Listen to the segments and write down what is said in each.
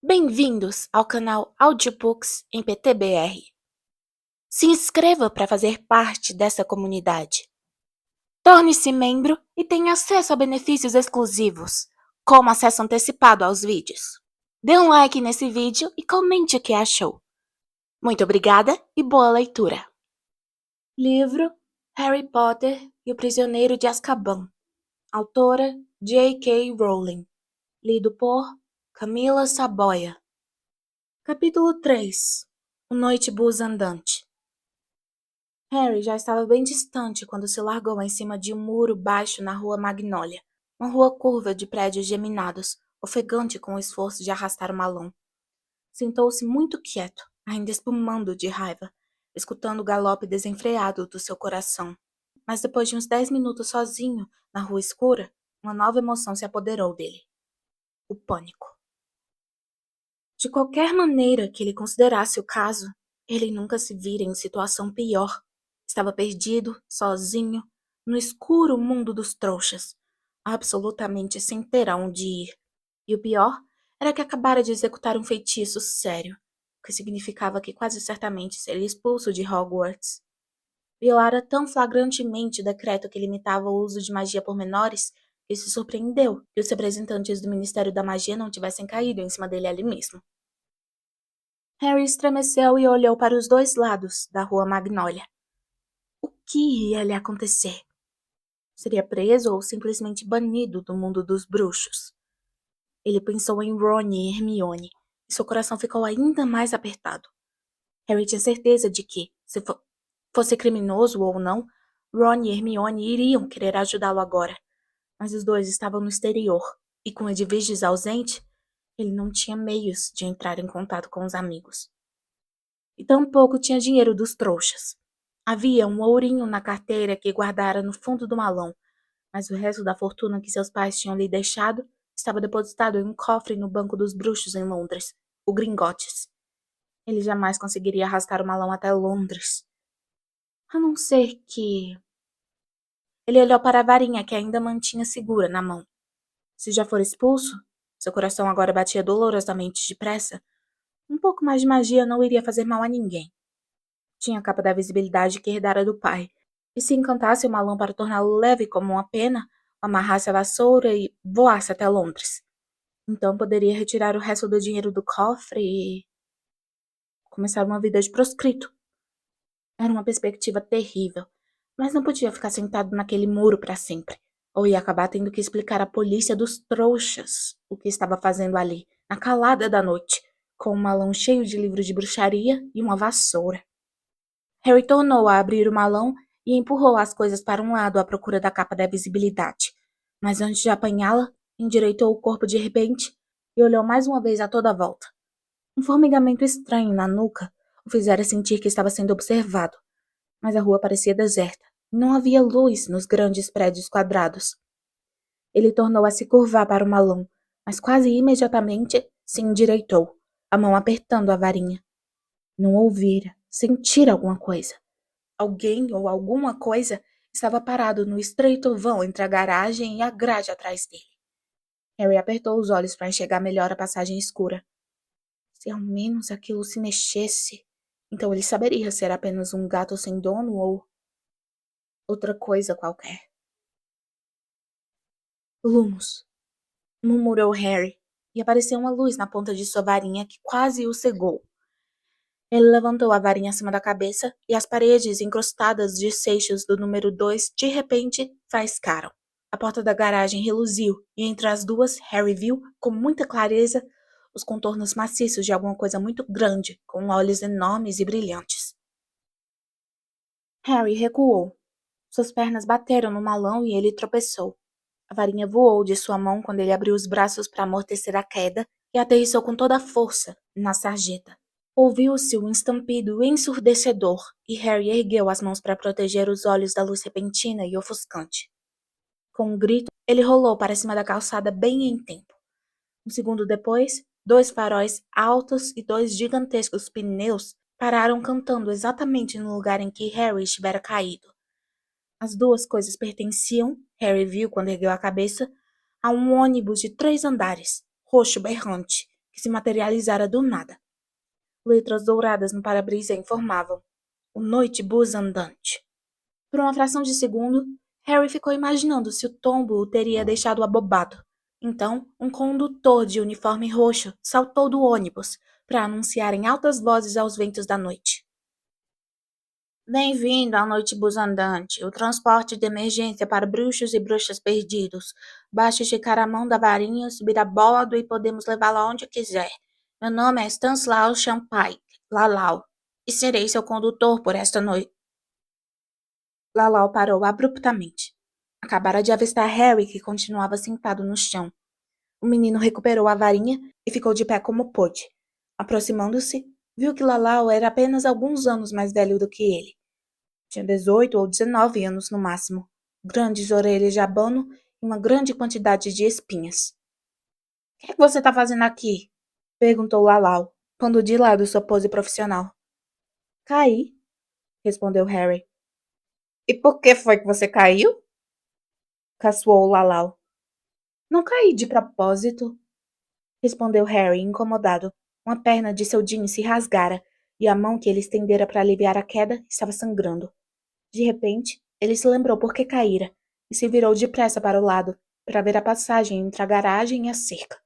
Bem-vindos ao canal Audiobooks em PTBR. Se inscreva para fazer parte dessa comunidade. Torne-se membro e tenha acesso a benefícios exclusivos, como acesso antecipado aos vídeos. Dê um like nesse vídeo e comente o que achou. Muito obrigada e boa leitura. Livro Harry Potter e o Prisioneiro de Azkaban. Autora J.K. Rowling. Lido por Camila Saboia. Capítulo 3. O Noitebus Andante. Harry já estava bem distante quando se largou em cima de um muro baixo na rua Magnólia, uma rua curva de prédios geminados, ofegante com o esforço de arrastar o malão. Sentou-se muito quieto, ainda espumando de raiva, escutando o galope desenfreado do seu coração. Mas depois de uns 10 minutos sozinho, na rua escura, uma nova emoção se apoderou dele. O pânico. De qualquer maneira que ele considerasse o caso, ele nunca se vira em situação pior. Estava perdido, sozinho, no escuro mundo dos trouxas, absolutamente sem ter aonde ir. E o pior era que acabara de executar um feitiço sério, o que significava que quase certamente seria expulso de Hogwarts. Violara tão flagrantemente o decreto que limitava o uso de magia por menores que se surpreendeu que os representantes do Ministério da Magia não tivessem caído em cima dele ali mesmo. Harry estremeceu e olhou para os dois lados da rua Magnólia. O que ia lhe acontecer? Seria preso ou simplesmente banido do mundo dos bruxos? Ele pensou em Ron e Hermione, e seu coração ficou ainda mais apertado. Harry tinha certeza de que, se fosse criminoso ou não, Ron e Hermione iriam querer ajudá-lo agora. Mas os dois estavam no exterior, e com Edwiges ausente, ele não tinha meios de entrar em contato com os amigos. E tampouco tinha dinheiro dos trouxas. Havia um ourinho na carteira que guardara no fundo do malão, mas o resto da fortuna que seus pais tinham lhe deixado estava depositado em um cofre no Banco dos Bruxos em Londres, o Gringotts. Ele jamais conseguiria arrastar o malão até Londres. A não ser que... Ele olhou para a varinha que ainda mantinha segura na mão. Se já for expulso, seu coração agora batia dolorosamente depressa, um pouco mais de magia não iria fazer mal a ninguém. Tinha a capa da visibilidade que herdara do pai, e se encantasse o malão para torná-lo leve como uma pena, amarrasse a vassoura e voasse até Londres. Então poderia retirar o resto do dinheiro do cofre e... começar uma vida de proscrito. Era uma perspectiva terrível, mas não podia ficar sentado naquele muro para sempre, ou ia acabar tendo que explicar à polícia dos trouxas o que estava fazendo ali, na calada da noite, com um malão cheio de livros de bruxaria e uma vassoura. Harry tornou a abrir o malão e empurrou as coisas para um lado à procura da capa da visibilidade. Mas antes de apanhá-la, endireitou o corpo de repente e olhou mais uma vez a toda a volta. Um formigamento estranho na nuca o fizera sentir que estava sendo observado. Mas a rua parecia deserta e não havia luz nos grandes prédios quadrados. Ele tornou a se curvar para o malão, mas quase imediatamente se endireitou, a mão apertando a varinha. Não ouvira, sentira alguma coisa. Alguém ou alguma coisa estava parado no estreito vão entre a garagem e a grade atrás dele. Harry apertou os olhos para enxergar melhor a passagem escura. Se ao menos aquilo se mexesse, então ele saberia se era apenas um gato sem dono ou outra coisa qualquer. Lumos, murmurou Harry, e apareceu uma luz na ponta de sua varinha que quase o cegou. Ele levantou a varinha acima da cabeça e as paredes encrostadas de seixos do número 2 de repente faiscaram. A porta da garagem reluziu e entre as duas Harry viu, com muita clareza, os contornos maciços de alguma coisa muito grande, com olhos enormes e brilhantes. Harry recuou. Suas pernas bateram no malão e ele tropeçou. A varinha voou de sua mão quando ele abriu os braços para amortecer a queda e aterrissou com toda a força na sarjeta. Ouviu-se um estampido ensurdecedor e Harry ergueu as mãos para proteger os olhos da luz repentina e ofuscante. Com um grito, ele rolou para cima da calçada bem em tempo. Um segundo depois, 2 faróis altos e 2 gigantescos pneus pararam cantando exatamente no lugar em que Harry estivera caído. As duas coisas pertenciam, Harry viu quando ergueu a cabeça, a um ônibus de 3 andares, roxo berrante, que se materializara do nada. Letras douradas no para-brisa informavam: o Noitebus andante. Por uma fração de segundo, Harry ficou imaginando se o tombo o teria deixado abobado. Então, um condutor de uniforme roxo saltou do ônibus para anunciar em altas vozes aos ventos da noite: bem-vindo ao Noitebus andante, o transporte de emergência para bruxos e bruxas perdidos. Basta esticar a mão da varinha, subir a bordo e podemos levá-lo aonde quiser. Meu nome é Stanislaw Champike, Lalau, e serei seu condutor por esta noite. Lalau parou abruptamente. Acabara de avistar Harry, que continuava sentado no chão. O menino recuperou a varinha e ficou de pé como pôde. Aproximando-se, viu que Lalau era apenas alguns anos mais velho do que ele. Tinha 18 ou 19 anos no máximo, grandes orelhas de abano e uma grande quantidade de espinhas. O que é que você está fazendo aqui? Perguntou Lalau, pondo de lado sua pose profissional. Caí, respondeu Harry. E por que foi que você caiu? Caçoou Lalau. Não caí de propósito, respondeu Harry, incomodado. Uma perna de seu jeans se rasgara e a mão que ele estendera para aliviar a queda estava sangrando. De repente, ele se lembrou por que caíra e se virou depressa para o lado, para ver a passagem entre a garagem e a cerca.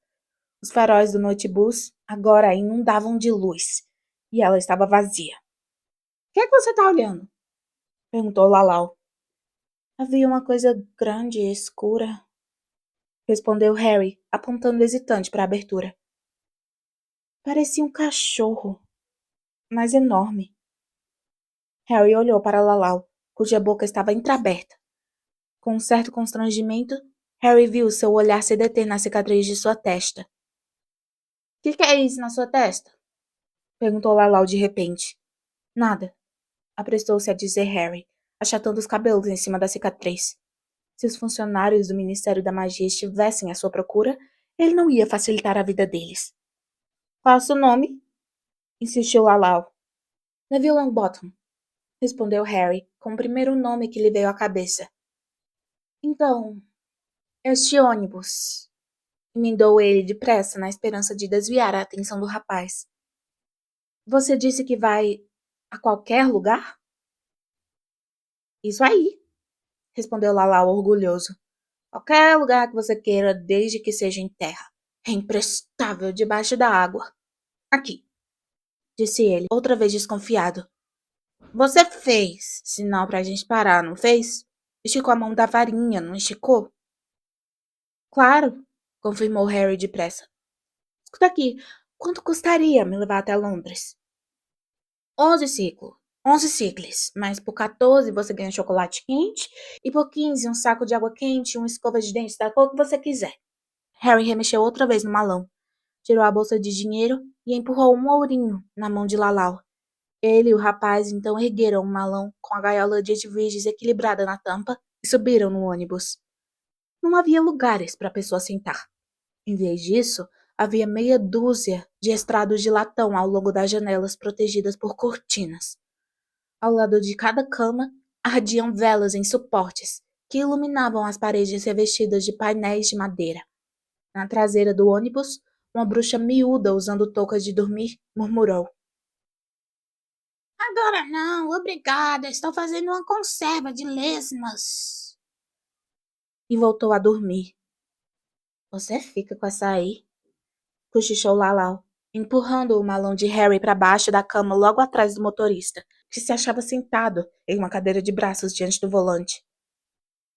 Os faróis do Noitebus agora a inundavam de luz, e ela estava vazia. O que é que você está olhando? Perguntou Lalau. Havia uma coisa grande e escura, respondeu Harry, apontando hesitante para a abertura. Parecia um cachorro, mas enorme. Harry olhou para Lalau, cuja boca estava entreaberta. Com um certo constrangimento, Harry viu seu olhar se deter na cicatriz de sua testa. O que é isso na sua testa? Perguntou Lalau de repente. Nada, apressou-se a dizer Harry, achatando os cabelos em cima da cicatriz. Se os funcionários do Ministério da Magia estivessem à sua procura, ele não ia facilitar a vida deles. Qual é o seu nome? Insistiu Lalau. Neville Longbottom, respondeu Harry, com o primeiro nome que lhe veio à cabeça. Então, este ônibus, emendou ele depressa na esperança de desviar a atenção do rapaz. Você disse que vai a qualquer lugar? Isso aí, respondeu Lalau orgulhoso. Qualquer lugar que você queira, desde que seja em terra. É imprestável debaixo da água. Aqui, disse ele, outra vez desconfiado. Você fez sinal pra gente parar, não fez? Esticou a mão da varinha, não esticou? Claro, confirmou Harry depressa. Escuta aqui, quanto custaria me levar até Londres? 11 ciclos, mas por 14 você ganha chocolate quente e por 15 um saco de água quente e uma escova de dentes da cor que você quiser. Harry remexeu outra vez no malão, tirou a bolsa de dinheiro e empurrou um ourinho na mão de Lalau. Ele e o rapaz então ergueram o malão com a gaiola de edviges equilibrada na tampa e subiram no ônibus. Não havia lugares para a pessoa sentar. Em vez disso, havia meia dúzia de estrados de latão ao longo das janelas protegidas por cortinas. Ao lado de cada cama, ardiam velas em suportes que iluminavam as paredes revestidas de painéis de madeira. Na traseira do ônibus, uma bruxa miúda usando toucas de dormir murmurou. Agora não, obrigada, estou fazendo uma conserva de lesmas. E voltou a dormir. Você fica com essa aí? Cochichou Lalau, empurrando o malão de Harry para baixo da cama logo atrás do motorista, que se achava sentado em uma cadeira de braços diante do volante.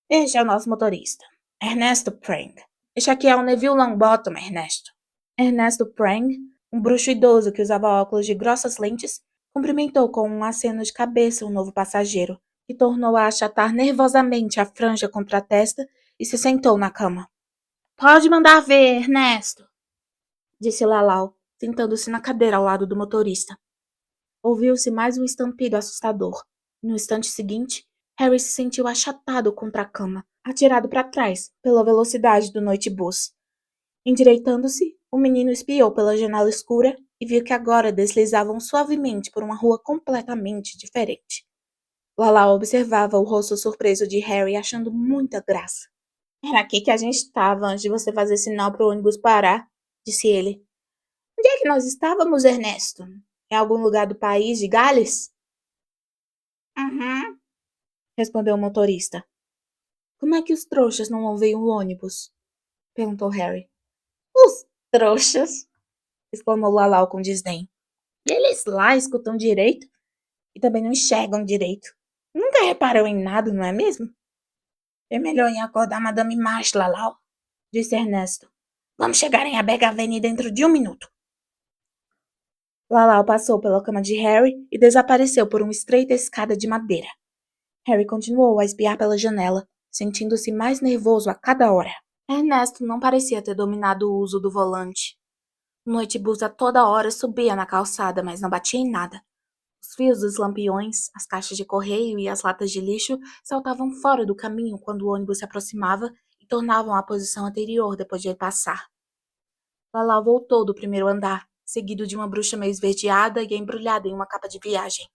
Este é o nosso motorista, Ernesto Prang. Este aqui é o Neville Longbottom, Ernesto. Ernesto Prang, um bruxo idoso que usava óculos de grossas lentes, cumprimentou com um aceno de cabeça o novo passageiro, que tornou a achatar nervosamente a franja contra a testa e se sentou na cama. Pode mandar ver, Ernesto, disse Lalau, sentando-se na cadeira ao lado do motorista. Ouviu-se mais um estampido assustador. No instante seguinte, Harry se sentiu achatado contra a cama, atirado para trás pela velocidade do Noitebus. Endireitando-se, o menino espiou pela janela escura e viu que agora deslizavam suavemente por uma rua completamente diferente. Lalau observava o rosto surpreso de Harry, achando muita graça. Era aqui que a gente estava antes de você fazer sinal para o ônibus parar, disse ele. Onde é que nós estávamos, Ernesto? Em algum lugar do país de Gales? Uhum, respondeu o motorista. Como é que os trouxas não ouvem o ônibus? Perguntou Harry. Os trouxas! Exclamou Lalau com desdém. Eles lá escutam direito e também não enxergam direito. Nunca reparam em nada, não é mesmo? É melhor em acordar Madame March, Lalau, disse Ernesto. Vamos chegar em Abergavenny dentro de 1 minuto. Lalau passou pela cama de Harry e desapareceu por uma estreita escada de madeira. Harry continuou a espiar pela janela, sentindo-se mais nervoso a cada hora. Ernesto não parecia ter dominado o uso do volante. O Noitebus a toda hora subia na calçada, mas não batia em nada. Os fios dos lampiões, as caixas de correio e as latas de lixo saltavam fora do caminho quando o ônibus se aproximava e tornavam à posição anterior depois de ele passar. Lalau voltou do primeiro andar, seguido de uma bruxa meio esverdeada e embrulhada em uma capa de viagem.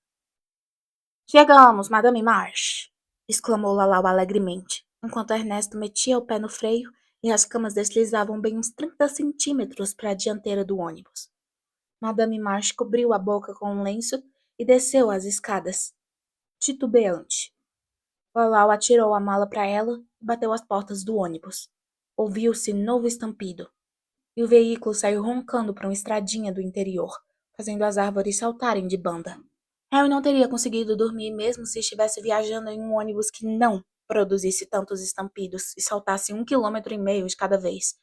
Chegamos, Madame March! Exclamou Lalau alegremente, enquanto Ernesto metia o pé no freio e as camas deslizavam bem uns 30 centímetros para a dianteira do ônibus. Madame March cobriu a boca com um lenço e desceu as escadas, titubeante. Lalau atirou a mala para ela e bateu as portas do ônibus. Ouviu-se novo estampido, e o veículo saiu roncando para uma estradinha do interior, fazendo as árvores saltarem de banda. Harry não teria conseguido dormir mesmo se estivesse viajando em um ônibus que não produzisse tantos estampidos e saltasse 1,5 km de cada vez.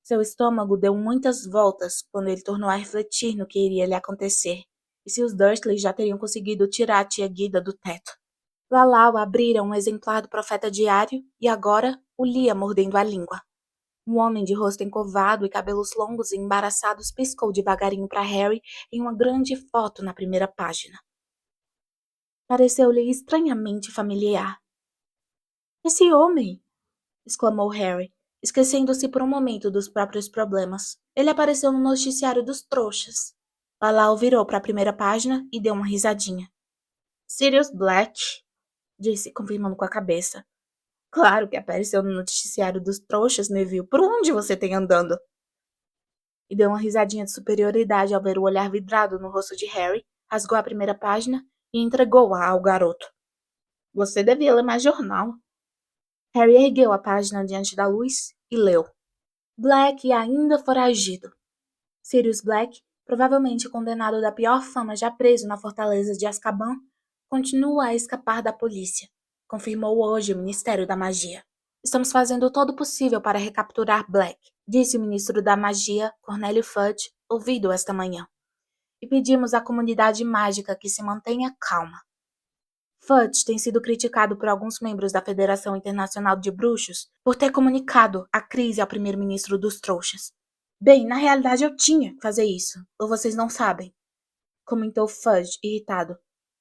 Seu estômago deu muitas voltas quando ele tornou a refletir no que iria lhe acontecer, e se os Dursleys já teriam conseguido tirar a tia Guida do teto. Lalau abrira um exemplar do Profeta Diário e agora o lia mordendo a língua. Um homem de rosto encovado e cabelos longos e embaraçados piscou devagarinho para Harry em uma grande foto na primeira página. Pareceu-lhe estranhamente familiar. Esse homem! Exclamou Harry, esquecendo-se por um momento dos próprios problemas. Ele apareceu no noticiário dos trouxas. Lalau virou para a primeira página e deu uma risadinha. Sirius Black, disse, confirmando com a cabeça. Claro que apareceu no noticiário dos trouxas, Neville. Por onde você tem andando? E deu uma risadinha de superioridade ao ver o olhar vidrado no rosto de Harry, rasgou a primeira página e entregou-a ao garoto. Você devia ler mais jornal. Harry ergueu a página diante da luz e leu. Black ainda foragido. Sirius Black, provavelmente condenado da pior fama já preso na fortaleza de Azkaban, continua a escapar da polícia, confirmou hoje o Ministério da Magia. Estamos fazendo todo o possível para recapturar Black, disse o ministro da Magia, Cornélio Fudge, ouvido esta manhã. E pedimos à comunidade mágica que se mantenha calma. Fudge tem sido criticado por alguns membros da Federação Internacional de Bruxos por ter comunicado a crise ao primeiro-ministro dos trouxas. Bem, na realidade eu tinha que fazer isso, ou vocês não sabem, comentou Fudge, irritado.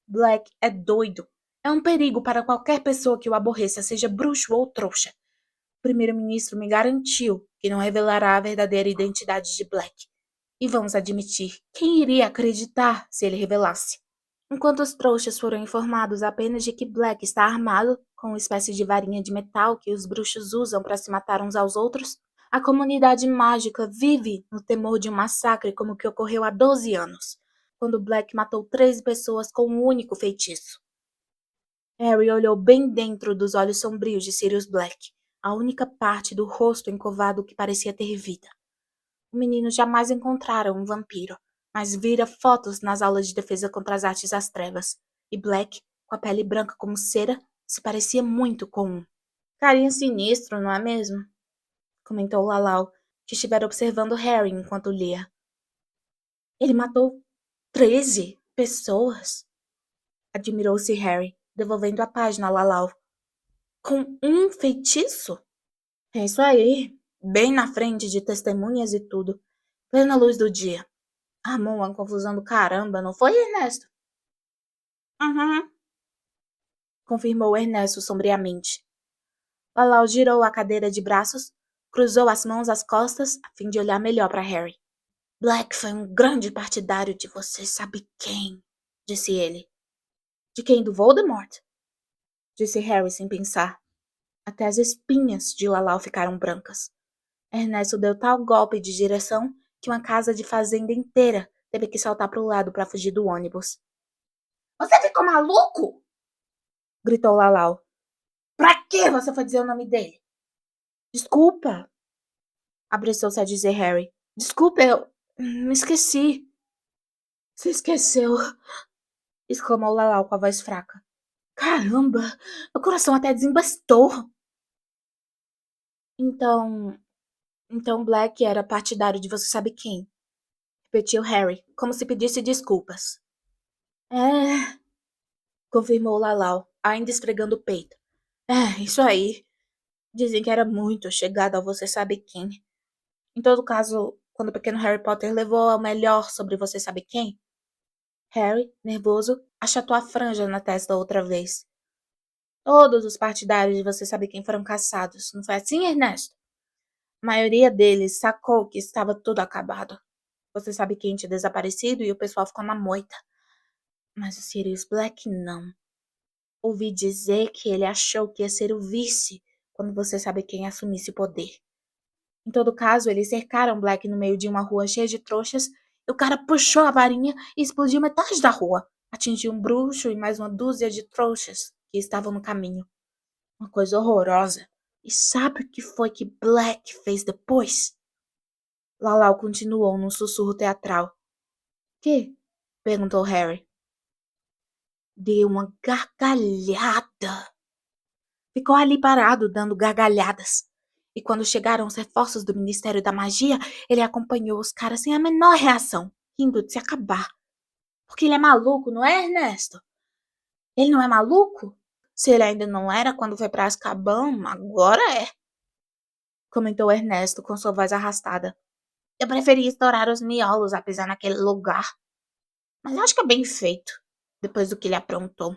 Black é doido. É um perigo para qualquer pessoa que o aborreça, seja bruxo ou trouxa. O primeiro-ministro me garantiu que não revelará a verdadeira identidade de Black. E vamos admitir, quem iria acreditar se ele revelasse? Enquanto os trouxas foram informados apenas de que Black está armado com uma espécie de varinha de metal que os bruxos usam para se matar uns aos outros, a comunidade mágica vive no temor de um massacre como o que ocorreu há 12 anos, quando Black matou 13 pessoas com um único feitiço. Harry olhou bem dentro dos olhos sombrios de Sirius Black, a única parte do rosto encovado que parecia ter vida. O menino jamais encontrara um vampiro, mas vira fotos nas aulas de defesa contra as artes das trevas, e Black, com a pele branca como cera, se parecia muito com um. Carinha sinistro, não é mesmo? Comentou Lalau, que estivera observando Harry enquanto lia. Ele matou 13 pessoas? Admirou-se Harry, devolvendo a página a Lalau. Com um feitiço? É isso aí, bem na frente de testemunhas e tudo, plena luz do dia. Armou uma confusão do caramba, não foi, Ernesto? Uhum, confirmou Ernesto sombriamente. Lalau girou a cadeira de braços, cruzou as mãos às costas a fim de olhar melhor para Harry. Black foi um grande partidário de você sabe quem, disse ele. De quem? Do Voldemort? Disse Harry sem pensar. Até as espinhas de Lalau ficaram brancas. Ernesto deu tal golpe de direção que uma casa de fazenda inteira teve que saltar pro lado para fugir do ônibus. Você ficou maluco? Gritou Lalau. Pra que você foi dizer o nome dele? Desculpa, apressou-se a dizer Harry. Desculpa, eu me esqueci. Se esqueceu, exclamou Lalau com a voz fraca. Caramba, meu coração até desembestou. Então Black era partidário de você sabe quem? Repetiu Harry, como se pedisse desculpas. É, confirmou Lalau, ainda esfregando o peito. É, isso aí. Dizem que era muito chegado a você sabe quem. Em todo caso, quando o pequeno Harry Potter levou ao melhor sobre você sabe quem, Harry, nervoso, achatou a franja na testa outra vez. Todos os partidários de você sabe quem foram caçados, não foi assim, Ernesto? A maioria deles sacou que estava tudo acabado. Você sabe quem tinha desaparecido e o pessoal ficou na moita. Mas o Sirius Black não. Ouvi dizer que ele achou que ia ser o vice quando você sabe quem assumisse o poder. Em todo caso, eles cercaram Black no meio de uma rua cheia de trouxas e o cara puxou a varinha e explodiu metade da rua. Atingiu um bruxo e mais uma dúzia de trouxas que estavam no caminho. Uma coisa horrorosa. E sabe o que foi que Black fez depois? Lalau continuou num sussurro teatral. Que? Perguntou Harry. Deu uma gargalhada. Ficou ali parado, dando gargalhadas. E quando chegaram os reforços do Ministério da Magia, ele acompanhou os caras sem a menor reação, rindo de se acabar. Porque ele é maluco, não é, Ernesto? Ele não é maluco? Se ele ainda não era quando foi pra Azkaban, agora é. Comentou Ernesto com sua voz arrastada. Eu preferia estourar os miolos a pisar naquele lugar. Mas acho que é bem feito, depois do que ele aprontou.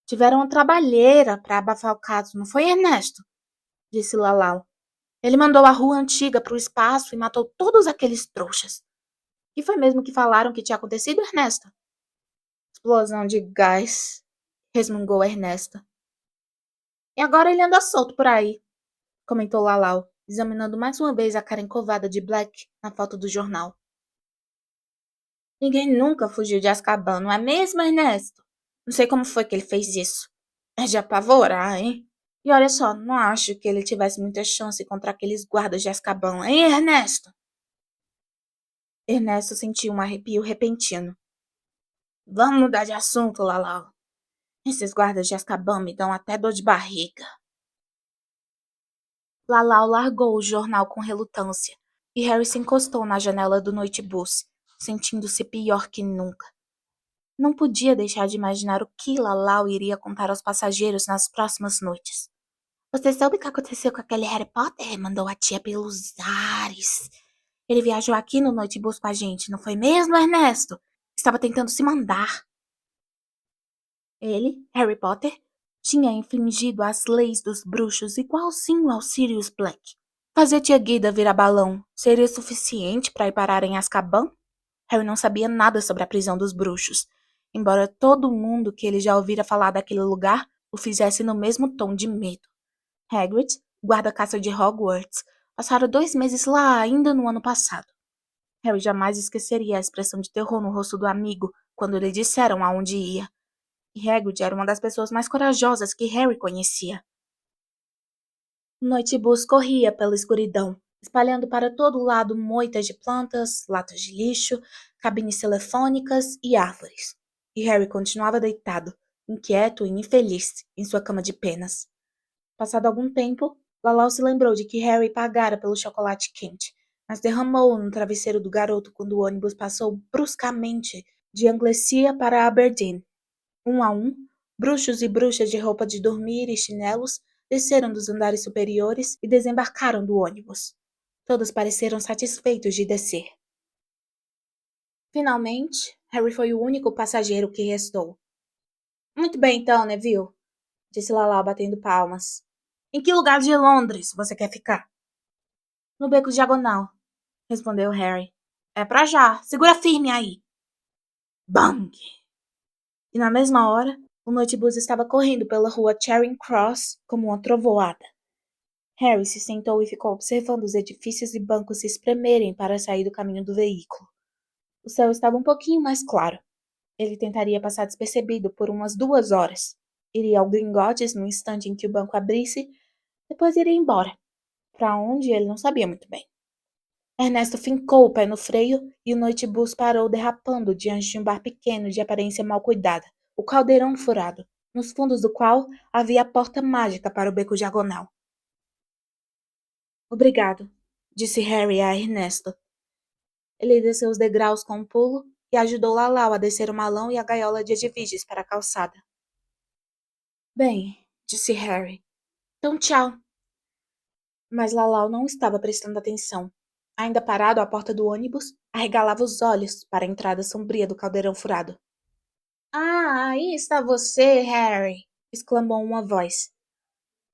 Tiveram uma trabalheira para abafar o caso, não foi, Ernesto? Disse Lalau. Ele mandou a rua antiga para o espaço e matou todos aqueles trouxas. E foi mesmo que falaram que tinha acontecido, Ernesto? Explosão de gás, resmungou Ernesto. E agora ele anda solto por aí, comentou Lalau, examinando mais uma vez a cara encovada de Black na foto do jornal. Ninguém nunca fugiu de Azkaban, não é mesmo, Ernesto? Não sei como foi que ele fez isso. É de apavorar, hein? E olha só, não acho que ele tivesse muita chance contra aqueles guardas de Azkaban, hein, Ernesto? Ernesto sentiu um arrepio repentino. Vamos mudar de assunto, Lalau. Esses guardas de Azkaban me dão até dor de barriga. Lalau largou o jornal com relutância e Harry se encostou na janela do noitebus, sentindo-se pior que nunca. Não podia deixar de imaginar o que Lalau iria contar aos passageiros nas próximas noites. Você soube o que aconteceu com aquele Harry Potter? Mandou a tia pelos ares. Ele viajou aqui no noitebus com a gente, não foi mesmo, Ernesto? Estava tentando se mandar. Ele, Harry Potter, tinha infringido as leis dos bruxos igualzinho ao Sirius Black. Fazer tia Guida virar balão seria suficiente para ir parar em Azkaban? Harry não sabia nada sobre a prisão dos bruxos, embora todo mundo que ele já ouvira falar daquele lugar o fizesse no mesmo tom de medo. Hagrid, guarda-caça de Hogwarts, passaram 2 meses lá ainda no ano passado. Harry jamais esqueceria a expressão de terror no rosto do amigo quando lhe disseram aonde ia. E Hagrid era uma das pessoas mais corajosas que Harry conhecia. O noitebus corria pela escuridão, espalhando para todo lado moitas de plantas, latas de lixo, cabines telefônicas e árvores. E Harry continuava deitado, inquieto e infeliz, em sua cama de penas. Passado algum tempo, Lalau se lembrou de que Harry pagara pelo chocolate quente, mas derramou-o no travesseiro do garoto quando o ônibus passou bruscamente de Anglesey para Aberdeen. Um a um, bruxos e bruxas de roupa de dormir e chinelos desceram dos andares superiores e desembarcaram do ônibus. Todos pareceram satisfeitos de descer. Finalmente, Harry foi o único passageiro que restou. Muito bem então, Neville, disse Lalau batendo palmas. Em que lugar de Londres você quer ficar? No beco diagonal, respondeu Harry. É pra já, segura firme aí. Bang! E na mesma hora, o noitebus estava correndo pela rua Charing Cross como uma trovoada. Harry se sentou e ficou observando os edifícios e bancos se espremerem para sair do caminho do veículo. O céu estava um pouquinho mais claro. Ele tentaria passar despercebido por umas 2 horas. Iria ao Gringotts no instante em que o banco abrisse, depois iria embora. Para onde ele não sabia muito bem. Ernesto fincou o pé no freio e o noitebus parou derrapando diante de um bar pequeno de aparência mal cuidada, o Caldeirão Furado, nos fundos do qual havia a porta mágica para o beco diagonal. Obrigado, disse Harry a Ernesto. Ele desceu os degraus com um pulo e ajudou Lalau a descer o malão e a gaiola de Edviges para a calçada. Bem, disse Harry. Então tchau. Mas Lalau não estava prestando atenção. Ainda parado à porta do ônibus, arregalava os olhos para a entrada sombria do Caldeirão Furado. Ah, aí está você, Harry! Exclamou uma voz.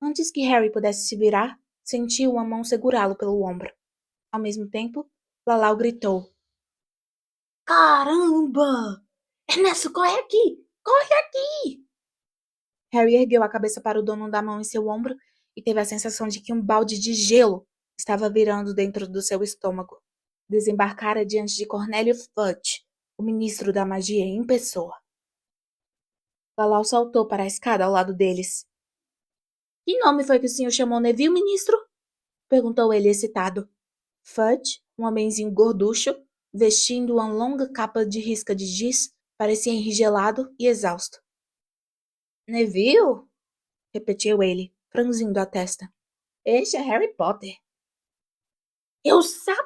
Antes que Harry pudesse se virar, sentiu uma mão segurá-lo pelo ombro. Ao mesmo tempo, Lalau gritou. Caramba! Ernesto, corre aqui! Corre aqui! Harry ergueu a cabeça para o dono da mão em seu ombro e teve a sensação de que um balde de gelo estava virando dentro do seu estômago. Desembarcara diante de Cornélio Fudge, o ministro da magia em pessoa. Lalau saltou para a escada ao lado deles. Que nome foi que o senhor chamou Neville, ministro? Perguntou ele excitado. Fudge, um homenzinho gorducho, vestindo uma longa capa de risca de giz, parecia enrigelado e exausto. Neville? Repetiu ele, franzindo a testa. Este é Harry Potter. Eu sabia!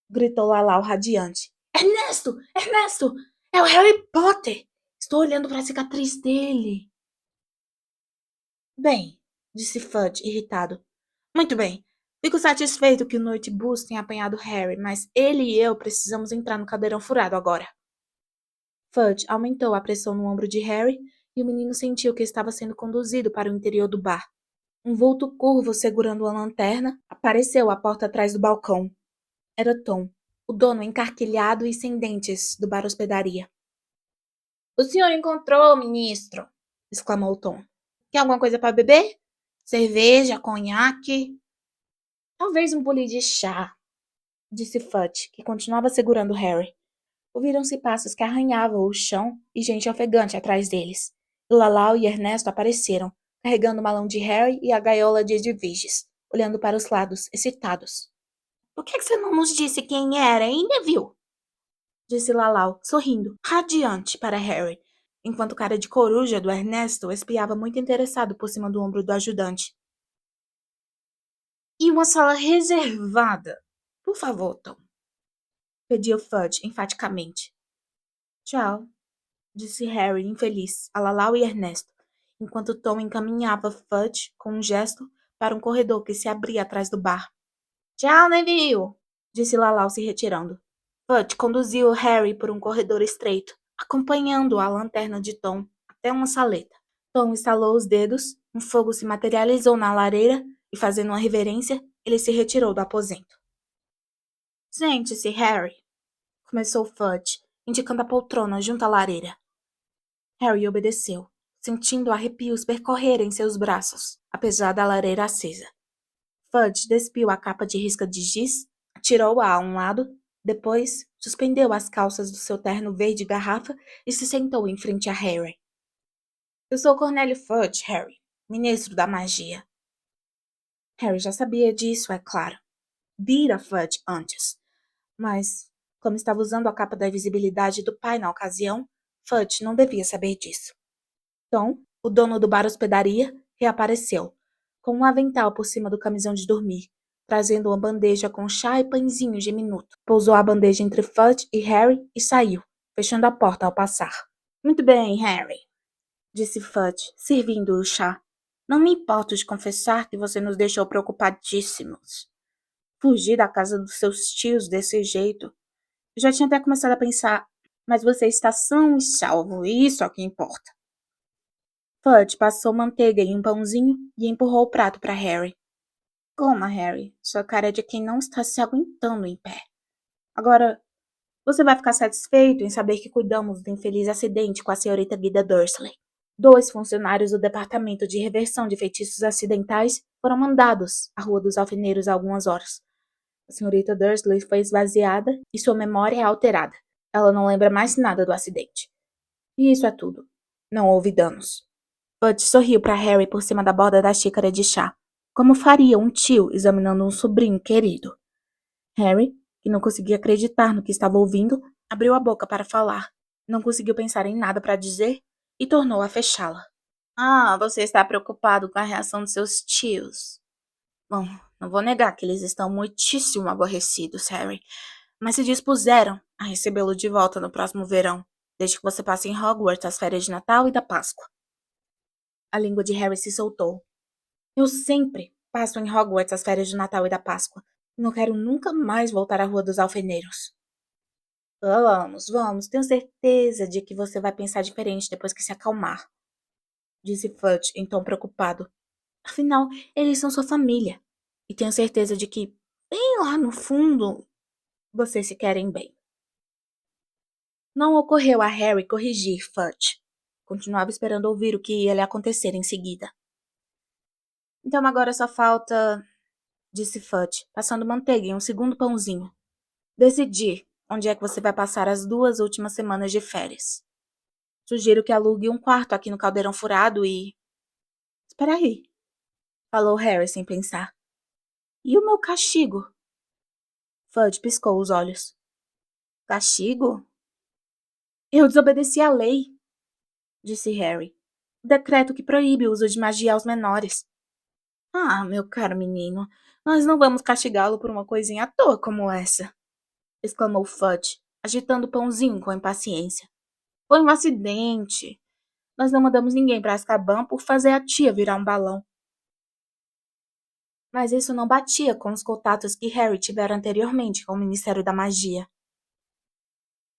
Gritou Lalau radiante. Ernesto! Ernesto! É o Harry Potter! Estou olhando para a cicatriz dele. Bem, disse Fudge, irritado. Muito bem. Fico satisfeito que o Noitebus tenha apanhado Harry, mas ele e eu precisamos entrar no Caldeirão Furado agora. Fudge aumentou a pressão no ombro de Harry e o menino sentiu que estava sendo conduzido para o interior do bar. Um vulto curvo segurando uma lanterna apareceu à porta atrás do balcão. Era Tom, o dono encarquilhado e sem dentes do bar hospedaria. O senhor encontrou, ministro! Exclamou Tom. Quer alguma coisa para beber? Cerveja, conhaque? Talvez um bule de chá, disse Fudge, que continuava segurando Harry. Ouviram-se passos que arranhavam o chão e gente ofegante atrás deles. Lalau e Ernesto apareceram, carregando o malão de Harry e a gaiola de Edviges, olhando para os lados, excitados. Por que você não nos disse quem era, hein, Neville? Disse Lalau, sorrindo, radiante para Harry, enquanto o cara de coruja do Ernesto espiava muito interessado por cima do ombro do ajudante. E uma sala reservada. Por favor, Tom. Pediu Fudge enfaticamente. Tchau, disse Harry, infeliz, a Lalau e Ernesto, enquanto Tom encaminhava Fudge, com um gesto, para um corredor que se abria atrás do bar. Tchau, Neville, disse Lalau se retirando. Fudge conduziu Harry por um corredor estreito, acompanhando a lanterna de Tom até uma saleta. Tom estalou os dedos, um fogo se materializou na lareira e, fazendo uma reverência, ele se retirou do aposento. Sente-se, Harry, começou Fudge, indicando a poltrona junto à lareira. Harry obedeceu, sentindo arrepios percorrerem seus braços, apesar da lareira acesa. Fudge despiu a capa de risca de giz, atirou-a a um lado, depois suspendeu as calças do seu terno verde garrafa e se sentou em frente a Harry. Eu sou Cornélio Fudge, Harry, ministro da magia. Harry já sabia disso, é claro. Vira Fudge antes. Mas, como estava usando a capa da invisibilidade do pai na ocasião, Fudge não devia saber disso. Tom, o dono do bar hospedaria, reapareceu, com um avental por cima do camisão de dormir, trazendo uma bandeja com chá e pãezinhos de minuto. Pousou a bandeja entre Fudge e Harry e saiu, fechando a porta ao passar. Muito bem, Harry, disse Fudge, servindo o chá. Não me importo de confessar que você nos deixou preocupadíssimos. Fugir da casa dos seus tios desse jeito. Eu já tinha até começado a pensar, mas você está são e salvo, e isso é o que importa. Fudge passou manteiga em um pãozinho e empurrou o prato para Harry. Coma, Harry. Sua cara é de quem não está se aguentando em pé. Agora, você vai ficar satisfeito em saber que cuidamos do infeliz acidente com a senhorita Guida Dursley. 2 funcionários do Departamento de Reversão de Feitiços Acidentais foram mandados à Rua dos Alfeneiros há algumas horas. A senhorita Dursley foi esvaziada e sua memória é alterada. Ela não lembra mais nada do acidente. E isso é tudo. Não houve danos. Bud sorriu para Harry por cima da borda da xícara de chá, como faria um tio examinando um sobrinho querido. Harry, que não conseguia acreditar no que estava ouvindo, abriu a boca para falar. Não conseguiu pensar em nada para dizer e tornou a fechá-la. Ah, você está preocupado com a reação de seus tios. Bom, não vou negar que eles estão muitíssimo aborrecidos, Harry, mas se dispuseram a recebê-lo de volta no próximo verão, desde que você passe em Hogwarts as férias de Natal e da Páscoa. A língua de Harry se soltou. Eu sempre passo em Hogwarts as férias de Natal e da Páscoa. Não quero nunca mais voltar à Rua dos Alfeneiros. Vamos, vamos. Tenho certeza de que você vai pensar diferente depois que se acalmar, disse Fudge em tom preocupado. Afinal, eles são sua família. E tenho certeza de que, bem lá no fundo, vocês se querem bem. Não ocorreu a Harry corrigir Fudge. Continuava esperando ouvir o que ia lhe acontecer em seguida. Então agora só falta, disse Fudge, passando manteiga em um segundo pãozinho. Decidir onde é que você vai passar as 2 últimas semanas de férias. Sugiro que alugue um quarto aqui no Caldeirão Furado e... Espera aí, falou Harry sem pensar. E o meu castigo? Fudge piscou os olhos. Castigo? Eu desobedeci à lei, disse Harry. O decreto que proíbe o uso de magia aos menores. Ah, meu caro menino, nós não vamos castigá-lo por uma coisinha à toa como essa, exclamou Fudge, agitando o pãozinho com impaciência. Foi um acidente. Nós não mandamos ninguém para Azkaban por fazer a tia virar um balão. Mas isso não batia com os contatos que Harry tivera anteriormente com o Ministério da Magia.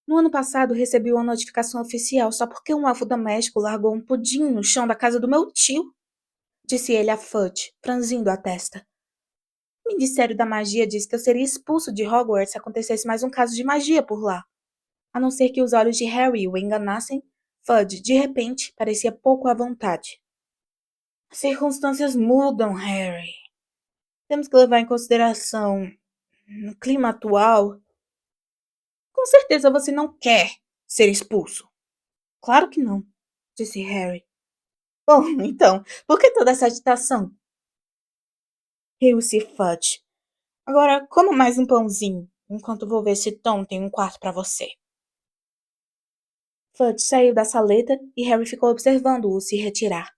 No ano passado, recebi uma notificação oficial só porque um elfo doméstico largou um pudim no chão da casa do meu tio, disse ele a Fudge, franzindo a testa. O Ministério da Magia disse que eu seria expulso de Hogwarts se acontecesse mais um caso de magia por lá. A não ser que os olhos de Harry o enganassem, Fudge, de repente, parecia pouco à vontade. As circunstâncias mudam, Harry. Temos que levar em consideração, no clima atual... Com certeza você não quer ser expulso. Claro que não, disse Harry. Bom, então, por que toda essa agitação? Riu-se Fudge. Agora, coma mais um pãozinho, enquanto vou ver se Tom tem um quarto para você. Fudge saiu da saleta e Harry ficou observando-o se retirar.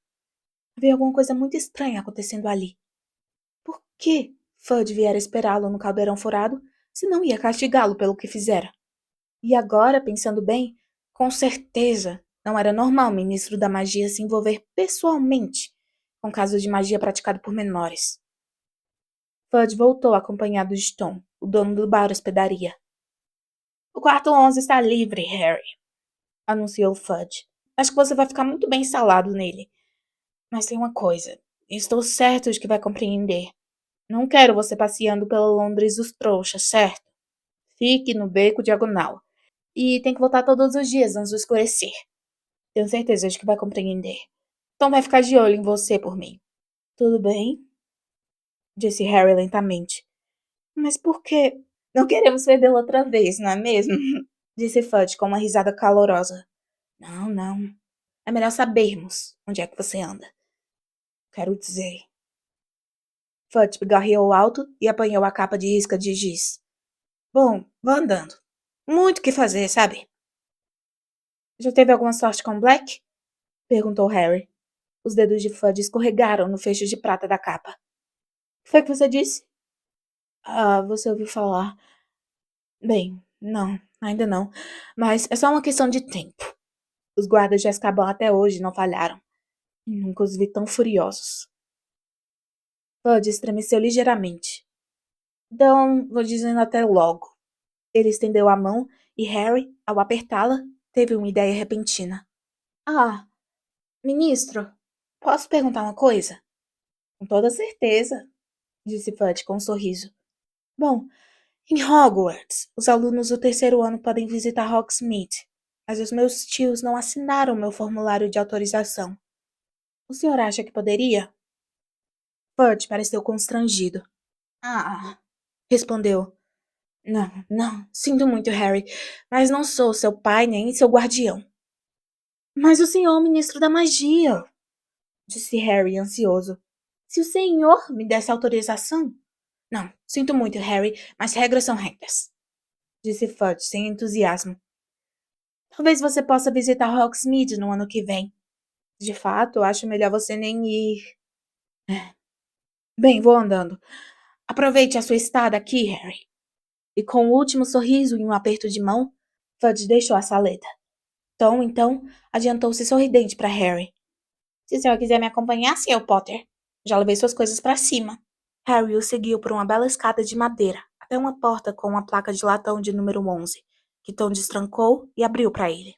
Havia alguma coisa muito estranha acontecendo ali. Por que Fudge viera esperá-lo no caldeirão furado se não ia castigá-lo pelo que fizera? E agora, pensando bem, com certeza não era normal o ministro da magia se envolver pessoalmente com casos de magia praticado por menores. Fudge voltou acompanhado de Tom, o dono do bar hospedaria. O quarto 11 está livre, Harry, anunciou Fudge. Acho que você vai ficar muito bem instalado nele. Mas tem uma coisa, estou certo de que vai compreender. Não quero você passeando pela Londres dos trouxas, certo? Fique no beco diagonal. E tem que voltar todos os dias antes do escurecer. Tenho certeza de que vai compreender. Tom vai ficar de olho em você por mim. Tudo bem? Disse Harry lentamente. Mas por que? Não queremos perdê-lo outra vez, não é mesmo? Disse Fudge com uma risada calorosa. Não, não. É melhor sabermos onde é que você anda. Quero dizer. Fudge garreou alto e apanhou a capa de risca de giz. Bom, vou andando. Muito o que fazer, sabe? Já teve alguma sorte com Black? Perguntou Harry. Os dedos de Fudge escorregaram no fecho de prata da capa. O que foi que você disse? Ah, você ouviu falar. Bem, não, ainda não. Mas é só uma questão de tempo. Os guardas de Azkaban até hoje não falharam. E nunca os vi tão furiosos. Fudge estremeceu ligeiramente. Então, vou dizendo até logo. Ele estendeu a mão e Harry, ao apertá-la, teve uma ideia repentina. Ah, ministro, posso perguntar uma coisa? Com toda certeza, disse Fudge com um sorriso. Bom, em Hogwarts, os alunos do terceiro ano podem visitar Hogsmeade. mas os meus tios não assinaram meu formulário de autorização. O senhor acha que poderia? Fudge pareceu constrangido. Ah, respondeu. Não, não, sinto muito, Harry, mas não sou seu pai nem seu guardião. Mas o senhor é o ministro da magia, disse Harry ansioso. Se o senhor me desse autorização? Não, sinto muito, Harry, mas regras são regras, disse Fudge sem entusiasmo. Talvez você possa visitar Hogsmeade no ano que vem. De fato, acho melhor você nem ir. Bem, vou andando. Aproveite a sua estada aqui, Harry. E com um último sorriso e um aperto de mão, Fudge deixou a saleta. Tom, então, adiantou-se sorridente para Harry. Se o senhor quiser me acompanhar, Sr. Potter. Já levei suas coisas para cima. Harry o seguiu por uma bela escada de madeira, até uma porta com uma placa de latão de número 11, que Tom destrancou e abriu para ele.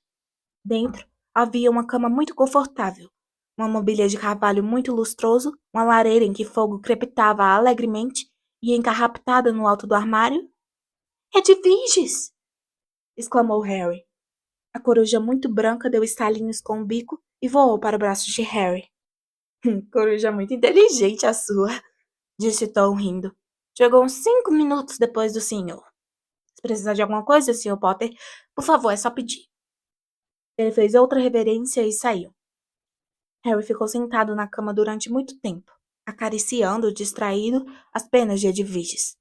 Dentro, havia uma cama muito confortável, uma mobília de carvalho muito lustroso, uma lareira em que fogo crepitava alegremente e encarraptada no alto do armário. Edviges! Exclamou Harry. A coruja muito branca deu estalinhos com o bico e voou para o braço de Harry. Coruja muito inteligente a sua, disse Tom rindo. Chegou uns 5 minutos depois do senhor. Se precisar de alguma coisa, Sr. Potter, por favor, é só pedir. Ele fez outra reverência e saiu. Harry ficou sentado na cama durante muito tempo, acariciando, distraído, as penas de Edviges.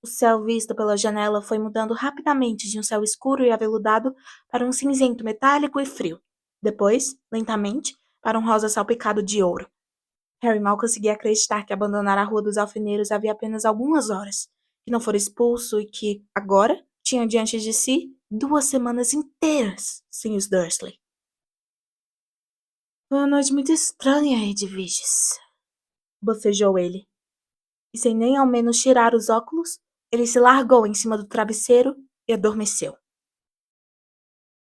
O céu visto pela janela foi mudando rapidamente de um céu escuro e aveludado para um cinzento metálico e frio. Depois, lentamente, para um rosa salpicado de ouro. Harry mal conseguia acreditar que abandonara a Rua dos Alfeneiros havia apenas algumas horas, que não fora expulso e que, agora, tinha diante de si 2 semanas inteiras sem os Dursley. Foi uma noite muito estranha, Edviges, bocejou ele. E sem nem ao menos tirar os óculos, ele se largou em cima do travesseiro e adormeceu.